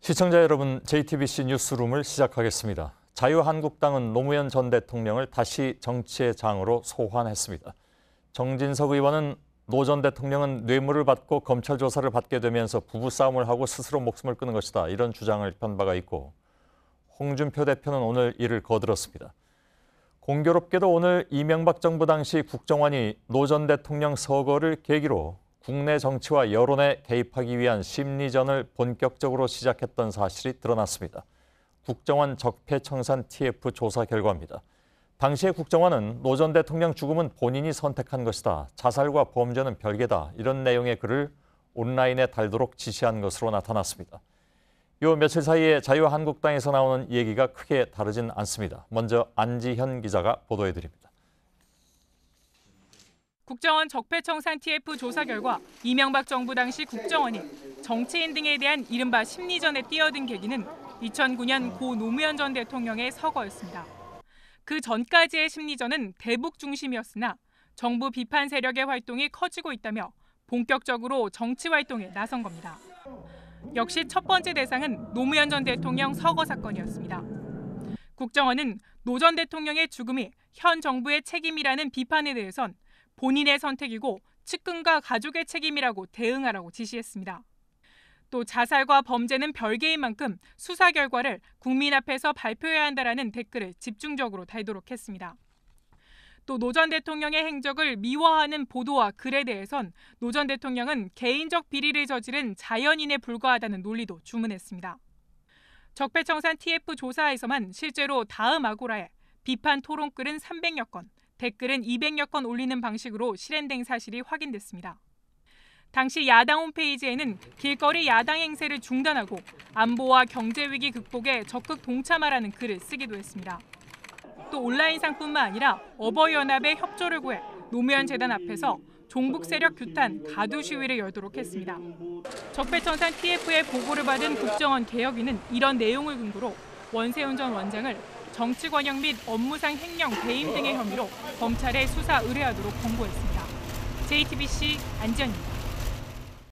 시청자 여러분, JTBC 뉴스룸을 시작하겠습니다. 자유한국당은 노무현 전 대통령을 다시 정치의 장으로 소환했습니다. 정진석 의원은 노 전 대통령은 뇌물을 받고 검찰 조사를 받게 되면서 부부싸움을 하고 스스로 목숨을 끊은 것이다, 이런 주장을 편 바가 있고, 홍준표 대표는 오늘 이를 거들었습니다. 공교롭게도 오늘 이명박 정부 당시 국정원이 노 전 대통령 서거를 계기로 국내 정치와 여론에 개입하기 위한 심리전을 본격적으로 시작했던 사실이 드러났습니다. 국정원 적폐청산 TF 조사 결과입니다. 당시의 국정원은 노 전 대통령 죽음은 본인이 선택한 것이다, 자살과 범죄는 별개다, 이런 내용의 글을 온라인에 달도록 지시한 것으로 나타났습니다. 요 며칠 사이에 자유한국당에서 나오는 얘기가 크게 다르진 않습니다. 먼저 안지현 기자가 보도해드립니다. 국정원 적폐청산 TF 조사 결과 이명박 정부 당시 국정원이 정치인 등에 대한 이른바 심리전에 뛰어든 계기는 2009년 고 노무현 전 대통령의 서거였습니다. 그 전까지의 심리전은 대북 중심이었으나 정부 비판 세력의 활동이 커지고 있다며 본격적으로 정치 활동에 나선 겁니다. 역시 첫 번째 대상은 노무현 전 대통령 서거 사건이었습니다. 국정원은 노 전 대통령의 죽음이 현 정부의 책임이라는 비판에 대해선 본인의 선택이고 측근과 가족의 책임이라고 대응하라고 지시했습니다. 또 자살과 범죄는 별개인 만큼 수사 결과를 국민 앞에서 발표해야 한다라는 댓글을 집중적으로 달도록 했습니다. 또 노 전 대통령의 행적을 미화하는 보도와 글에 대해선 노 전 대통령은 개인적 비리를 저지른 자연인에 불과하다는 논리도 주문했습니다. 적폐청산 TF 조사에서만 실제로 다음 아고라에 비판 토론글은 300여 건, 댓글은 200여 건 올리는 방식으로 실행된 사실이 확인됐습니다. 당시 야당 홈페이지에는 길거리 야당 행세를 중단하고 안보와 경제 위기 극복에 적극 동참하라는 글을 쓰기도 했습니다. 또 온라인상뿐만 아니라 어버이연합의 협조를 구해 노무현 재단 앞에서 종북 세력 규탄 가두 시위를 열도록 했습니다. 적폐청산 TF의 보고를 받은 국정원 개혁위는 이런 내용을 근거로 원세훈 전 원장을 정치 권역 및 업무상 횡령 배임 등의 혐의로 검찰에 수사 의뢰하도록 권고했습니다. JTBC 안지현입니다.